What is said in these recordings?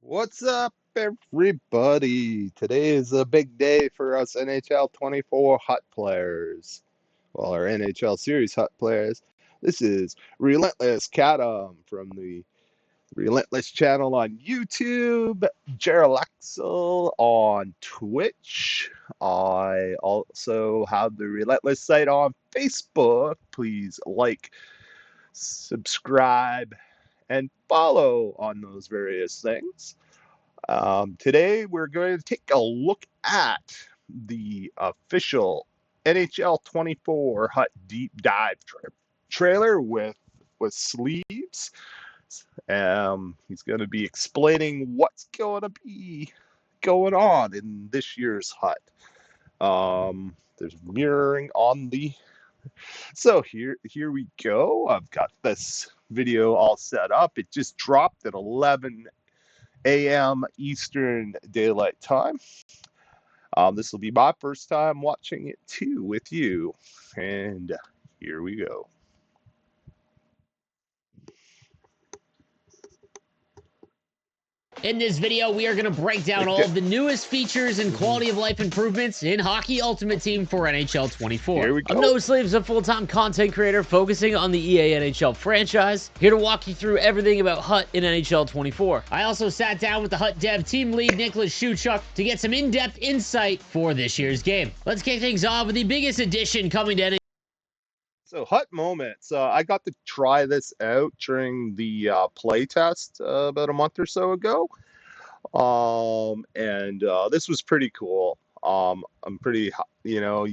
What's up, everybody? Today is a big day for us NHL 24 Hut players. Well, our NHL Series Hut players. This is Relentless Catum from the Relentless channel on YouTube, Axel on Twitch. I also have the Relentless site on Facebook. Please like, subscribe, and follow on those various things. Today, we're going to take a look at the official NHL 24 Hut Deep Dive trailer with sleeves. He's going to be explaining what's going to be going on in this year's Hut. There's mirroring on the. So here we go. I've got this video all set up. It just dropped at 11 a.m. Eastern Daylight Time. This will be my first time watching it too with you. And here we go. In this video, we are going to break down all of the newest features and quality of life improvements in Hockey Ultimate Team for NHL 24. Here we go. I'm No Sleeves, a full-time content creator focusing on the EA NHL franchise, here to walk you through everything about Hut in NHL 24. I also sat down with the Hut dev team lead, Nicholas Shuchuk, to get some in-depth insight for this year's game. Let's kick things off with the biggest addition coming to NHL. So Hut moments. I got to try this out during the play test about a month or so ago. This was pretty cool. I'm pretty, my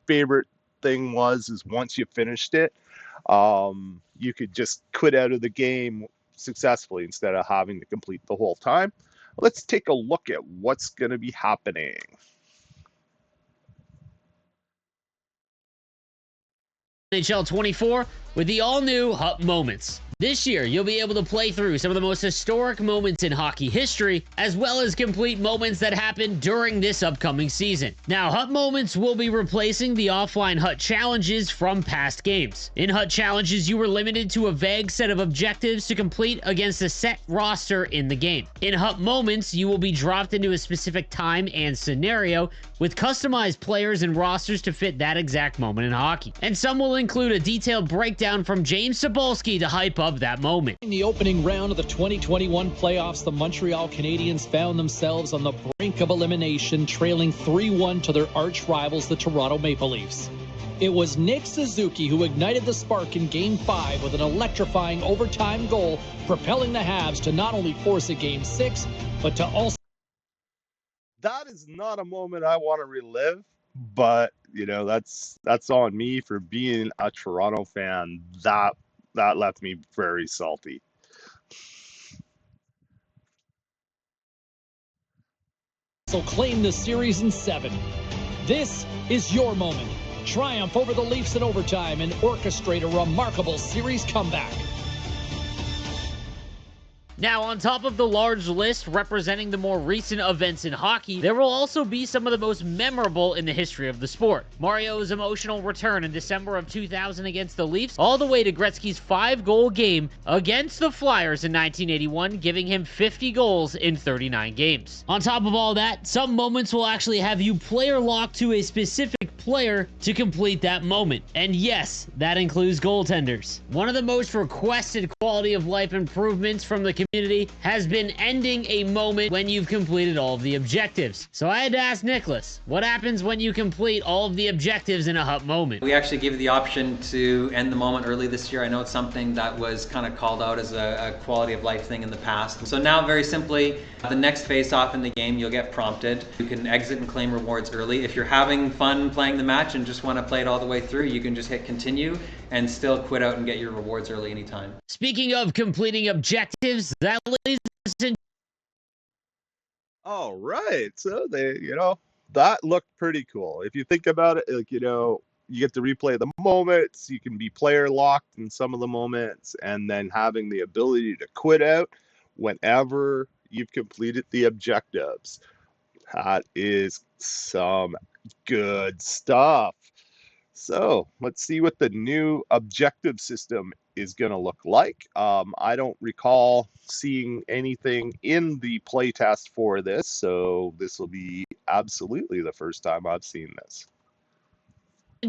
favorite thing is once you finished it, you could just quit out of the game successfully instead of having to complete the whole time. Let's take a look at what's going to be happening. NHL 24 with the all-new Hut Moments. This year, you'll be able to play through some of the most historic moments in hockey history, as well as complete moments that happened during this upcoming season. Now, Hut Moments will be replacing the offline Hut Challenges from past games. In Hut Challenges, you were limited to a vague set of objectives to complete against a set roster in the game. In Hut Moments, you will be dropped into a specific time and scenario with customized players and rosters to fit that exact moment in hockey. And some will include a detailed breakdown from James Cebulski to hype up that moment. In the opening round of the 2021 playoffs, the Montreal Canadiens found themselves on the brink of elimination, trailing 3-1 to their arch rivals, the Toronto Maple Leafs. It was Nick Suzuki who ignited the spark in Game 5 with an electrifying overtime goal, propelling the Habs to not only force a Game 6, but to also... That is not a moment I want to relive, but that's on me for being a Toronto fan. That left me very salty. So claim the series in 7. This is your moment. Triumph over the Leafs in overtime and orchestrate a remarkable series comeback. Now, on top of the large list representing the more recent events in hockey, there will also be some of the most memorable in the history of the sport. Mario's emotional return in December of 2000 against the Leafs, all the way to Gretzky's 5-goal game against the Flyers in 1981, giving him 50 goals in 39 games. On top of all that, some moments will actually have you player locked to a specific player to complete that moment. And yes, that includes goaltenders. One of the most requested quality of life improvements from the community has been ending a moment when you've completed all of the objectives. So I had to ask Nicholas, what happens when you complete all of the objectives in a Hut moment? We actually gave you the option to end the moment early this year. I know it's something that was kind of called out as a quality of life thing in the past. So now, very simply, the next face-off in the game, you'll get prompted. You can exit and claim rewards early. If you're having fun playing the match and just want to play it all the way through, you can just hit continue and still quit out and get your rewards early anytime. Speaking of completing objectives, that leads us into... All right, so that looked pretty cool. If you think about it, you get to replay the moments, you can be player locked in some of the moments, and then having the ability to quit out whenever you've completed the objectives. That is some good stuff. So let's see what the new objective system is going to look like. I don't recall seeing anything in the playtest for this, so this will be absolutely the first time I've seen this.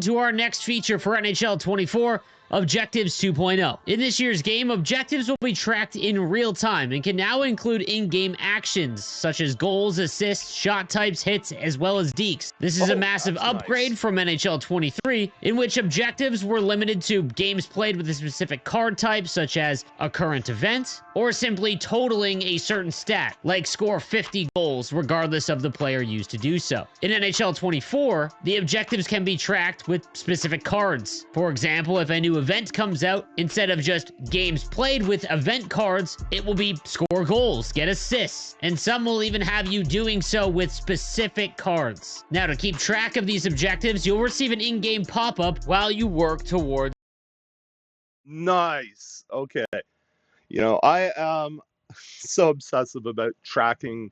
To our next feature for NHL 24, Objectives 2.0. In this year's game, objectives will be tracked in real time and can now include in-game actions such as goals, assists, shot types, hits, as well as dekes. This is a massive upgrade nice from NHL 23, in which objectives were limited to games played with a specific card type, such as a current event, or simply totaling a certain stat, like score 50 goals, regardless of the player used to do so. In NHL 24, the objectives can be tracked with specific cards. For example, if a new event comes out, instead of just games played with event cards, it will be score goals, get assists, and some will even have you doing so with specific cards. Now, to keep track of these objectives, you'll receive an in-game pop-up while you work towards. Nice. Okay. You know, I am so obsessive about tracking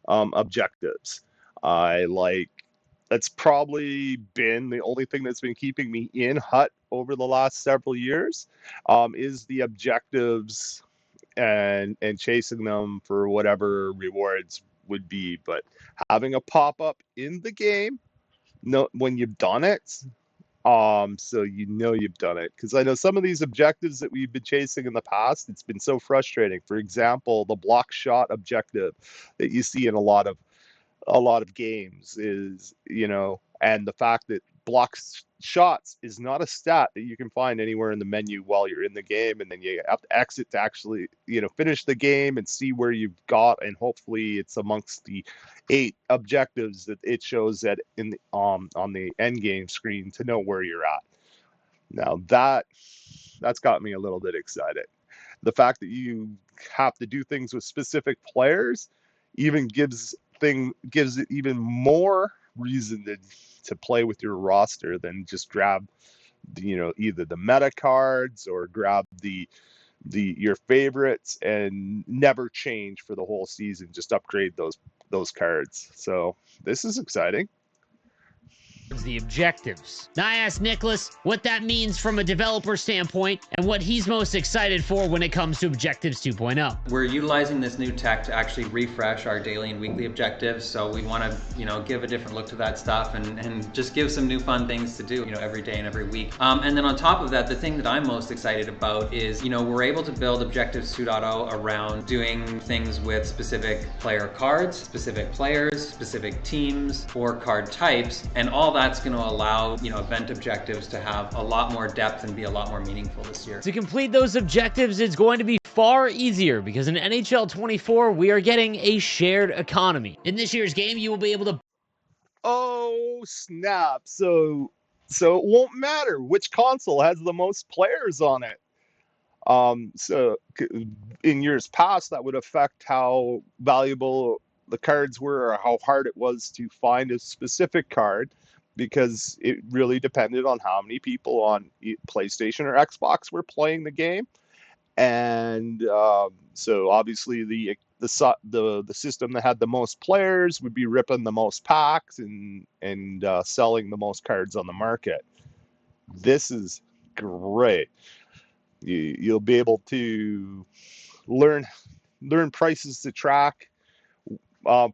objectives. I like that's probably been the only thing that's been keeping me in hut over the last several years, is the objectives and chasing them for whatever rewards would be. But having a pop up in the game, no, when you've done it, so you know you've done it. Because I know some of these objectives that we've been chasing in the past, it's been so frustrating. For example, the block shot objective that you see in a lot of games is, you know, and the fact that blocks shots is not a stat that you can find anywhere in the menu while you're in the game, and then you have to exit to actually, you know, finish the game and see where you've got, and hopefully it's amongst the 8 objectives that it shows that in the, on the end game screen to know where you're at. Now that's got me a little bit excited. The fact that you have to do things with specific players even gives it even more reason to play with your roster than just grab, you know, either the meta cards or grab the your favorites and never change for the whole season. Just upgrade those cards. So this is exciting. The objectives. Now I asked Nicholas what that means from a developer standpoint and what he's most excited for when it comes to Objectives 2.0. We're utilizing this new tech to actually refresh our daily and weekly objectives, so we want to, you know, give a different look to that stuff and just give some new fun things to do, you know, every day and every week. And then on top of that, the thing that I'm most excited about is, you know, we're able to build Objectives 2.0 around doing things with specific player cards, specific players, specific teams, or card types, and all that's going to allow, you know, event objectives to have a lot more depth and be a lot more meaningful this year. To complete those objectives, it's going to be far easier because in NHL 24, we are getting a shared economy. In this year's game, you will be able to... Oh, snap. So it won't matter which console has the most players on it. So in years past, that would affect how valuable the cards were or how hard it was to find a specific card, because it really depended on how many people on PlayStation or Xbox were playing the game. And so obviously the system that had the most players would be ripping the most packs and selling the most cards on the market. This is great. You'll be able to learn prices to track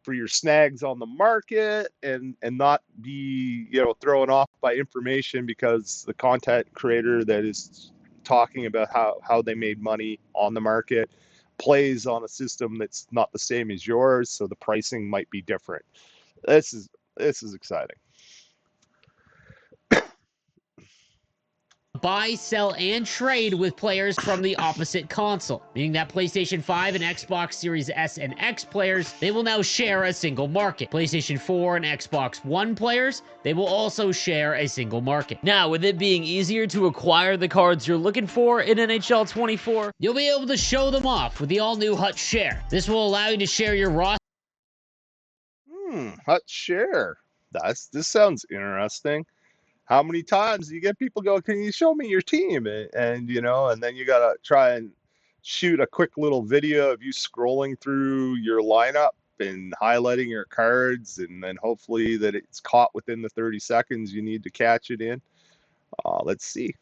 for your snags on the market, and not be, you know, thrown off by information because the content creator that is talking about how they made money on the market plays on a system that's not the same as yours, so the pricing might be different. This is exciting. buy, sell, and trade with players from the opposite console, meaning that PlayStation 5 and Xbox Series S and X players, they will now share a single market. PlayStation 4 and Xbox One players, they will also share a single market. Now, with it being easier to acquire the cards you're looking for in NHL 24, you'll be able to show them off with the all-new Hut Share. This will allow you to share your roster. Hut Share. This sounds interesting. How many times do you get people go, can you show me your team? And you know, and then you got to try and shoot a quick little video of you scrolling through your lineup and highlighting your cards, and then hopefully that it's caught within the 30 seconds you need to catch it in. Let's see.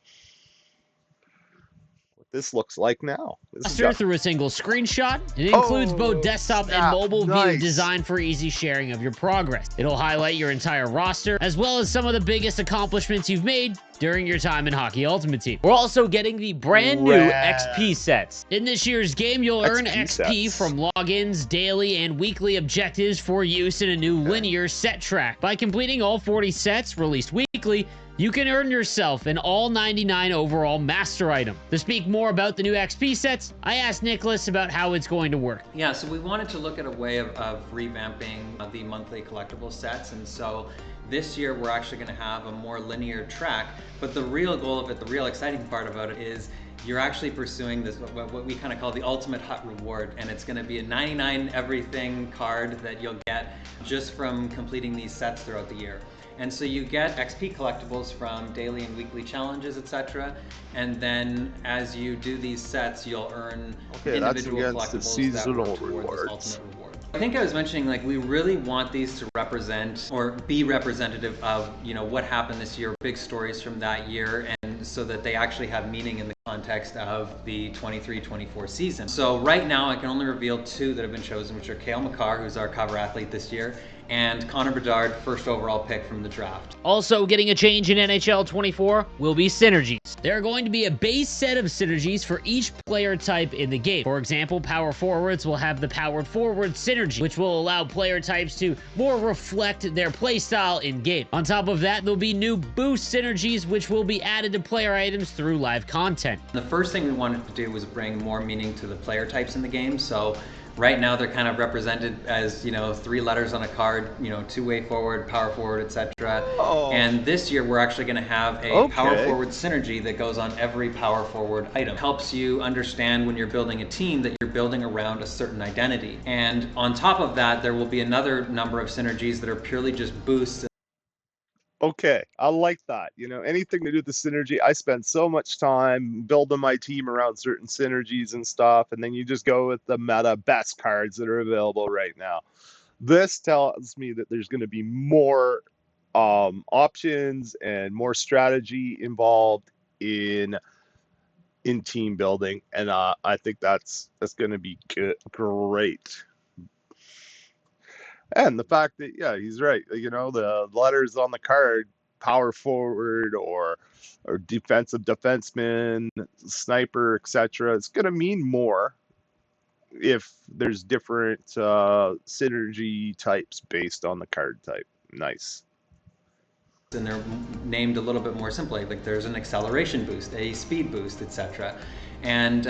this looks like now. This has roster got... through a single screenshot. It includes both Oh, desktop and snap. mobile view Nice. designed for easy sharing of your progress. It'll highlight your entire roster, as well as some of the biggest accomplishments you've made during your time in Hockey Ultimate Team. We're also getting the brand new Rad. XP sets. In this year's game, you'll earn XP sets. from logins, daily, and weekly objectives for use in a new linear set track. By completing all 40 sets released weekly, you can earn yourself an all 99 overall master item. To speak more about the new XP sets, I asked Nicholas about how it's going to work. Yeah, so we wanted to look at a way of revamping the monthly collectible sets, and so this year we're actually going to have a more linear track, but the real goal of it, the real exciting part about it is you're actually pursuing this, what we kind of call the ultimate hut reward, and it's going to be a 99 everything card that you'll get just from completing these sets throughout the year. And so you get XP collectibles from daily and weekly challenges, etc. And then as you do these sets, you'll earn individual collectibles that work toward this ultimate reward. I think I was mentioning, like, we really want these to represent or be representative of, you know, what happened this year, big stories from that year, and so that they actually have meaning in the context of the 23-24 season. So right now I can only reveal two that have been chosen, which are Cale Makar, who's our cover athlete this year, and Connor Bedard, first overall pick from the draft. Also getting a change in NHL 24 will be synergies. There are going to be a base set of synergies for each player type in the game. For example, power forwards will have the powered forward synergy, which will allow player types to more reflect their playstyle in game. On top of that, there'll be new boost synergies, which will be added to player items through live content. The first thing we wanted to do was bring more meaning to the player types in the game. So right now they're kind of represented as, you know, 3 letters on a card, you know, two-way forward, power forward, etc. Oh. And this year we're actually going to have a power forward synergy that goes on every power forward item. It helps you understand when you're building a team that you're building around a certain identity. And on top of that, there will be another number of synergies that are purely just boosts. Okay, I like that. You know, anything to do with the synergy. I spend so much time building my team around certain synergies and stuff, and then you just go with the meta best cards that are available right now. This tells me that there's going to be more options and more strategy involved in team building, and I think that's going to be good, great. And the fact that, yeah, he's right. You know, the letters on the card, power forward or defensive defenseman, sniper, etc. It's going to mean more if there's different synergy types based on the card type. Nice. And they're named a little bit more simply, like there's an acceleration boost, a speed boost, etc. And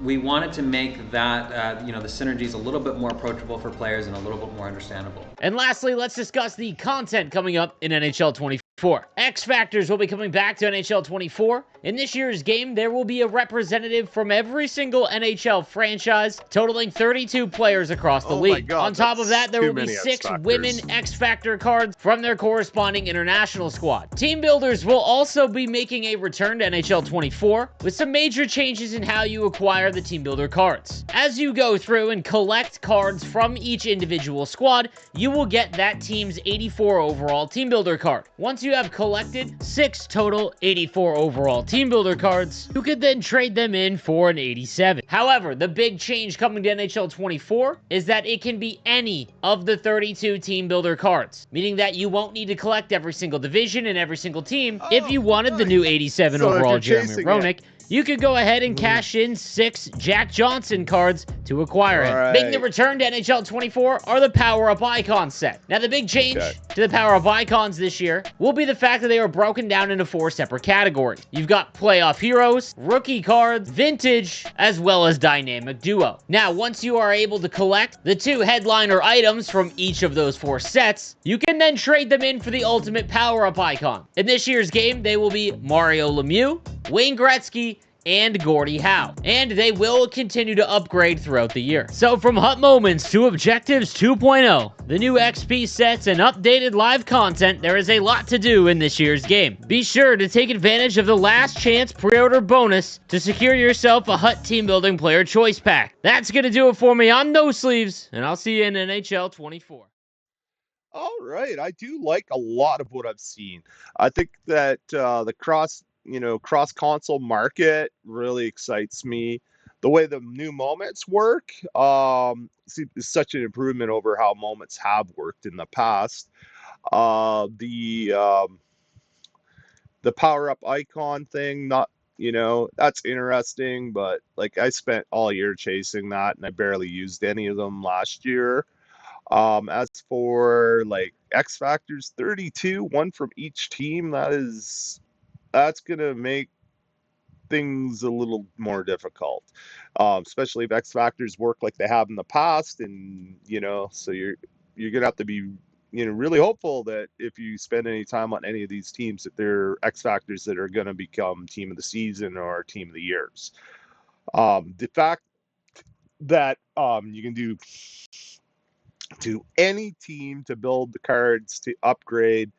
we wanted to make that, you know, the synergies a little bit more approachable for players and a little bit more understandable. And lastly, let's discuss the content coming up in NHL 24. X Factors will be coming back to NHL 24. In this year's game, there will be a representative from every single NHL franchise, totaling 32 players across the league. God, on top of that, there will be 6 women X-Factors. X Factor cards from their corresponding international squad. Team builders will also be making a return to NHL 24 with some major changes in how you acquire the team builder cards. As you go through and collect cards from each individual squad, you will get that team's 84 overall team builder card. Once you have collected 6 total 84 overall team builder cards, you could then trade them in for an 87. However, the big change coming to NHL 24 is that it can be any of the 32 team builder cards, meaning that you won't need to collect every single division and every single team. If you wanted the new 87 So if overall you're Jeremy chasing Roenick, you could go ahead and cash in 6 Jack Johnson cards to acquire him. Right. Making the return to NHL 24 are the Power Up Icon set. Now, the big change to the Power Up Icons this year will be the fact that they are broken down into 4 separate categories. You've got Playoff Heroes, Rookie Cards, Vintage, as well as Dynamic Duo. Now, once you are able to collect the 2 headliner items from each of those 4 sets, you can then trade them in for the ultimate Power Up Icon. In this year's game, they will be Mario Lemieux, Wayne Gretzky, and Gordie Howe, and they will continue to upgrade throughout the year. So from Hut Moments to Objectives 2.0, the new XP sets and updated live content, there is a lot to do in this year's game. Be sure to take advantage of the last chance pre-order bonus to secure yourself a Hut Team Building Player Choice Pack. That's gonna do it for me. I'm No Sleeves, and I'll see you in NHL 24. All right, I do like a lot of what I've seen. I think that the cross cross console market really excites me. The way the new moments work, is such an improvement over how moments have worked in the past. The power up icon thing, not that's interesting, but like I spent all year chasing that, and I barely used any of them last year. As for like X Factors 32, one from each team, that's gonna make things a little more difficult, especially if X Factors work like they have in the past, and so you're gonna have to be really hopeful that if you spend any time on any of these teams, that they're X Factors that are gonna become team of the season or team of the years. The fact that you can do to any team to build the cards to upgrade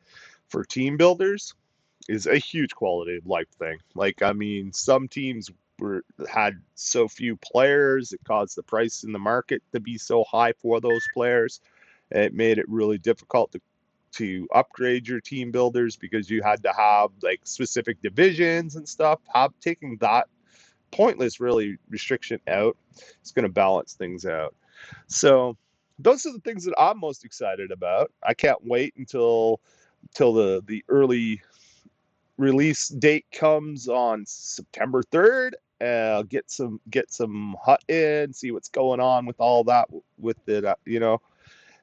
for team builders is a huge quality of life thing. Like, I mean, some teams had so few players, it caused the price in the market to be so high for those players. It made it really difficult to upgrade your team builders because you had to have like specific divisions and stuff. Taking that pointless really restriction out, it's going to balance things out. So those are the things that I'm most excited about. I can't wait until the early release date comes on September 3rd. Get some hut in, see what's going on with all that with it.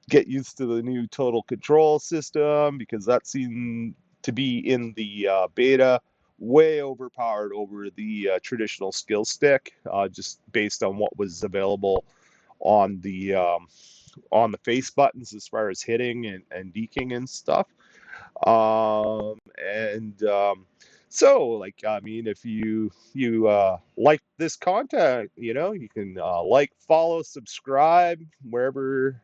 Get used to the new total control system, because that seemed to be in the beta way overpowered over the traditional skill stick, just based on what was available on the face buttons as far as hitting and deking and stuff. And so, like, I mean, if you like this content, you can like, follow, subscribe wherever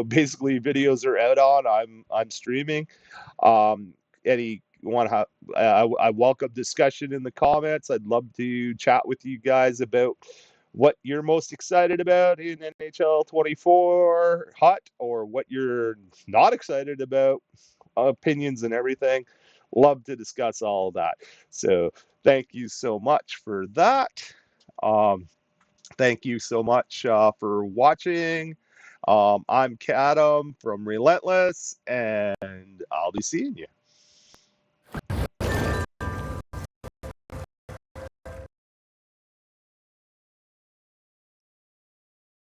basically videos are out on. I'm streaming. Any want to have I welcome discussion in the comments. I'd love to chat with you guys about what you're most excited about in NHL 24 hot, or what you're not excited about, opinions and everything. Love to discuss all of that. So thank you so much for that. Um, Thank you so much for watching. I'm Kadam from Relentless, and I'll be seeing you.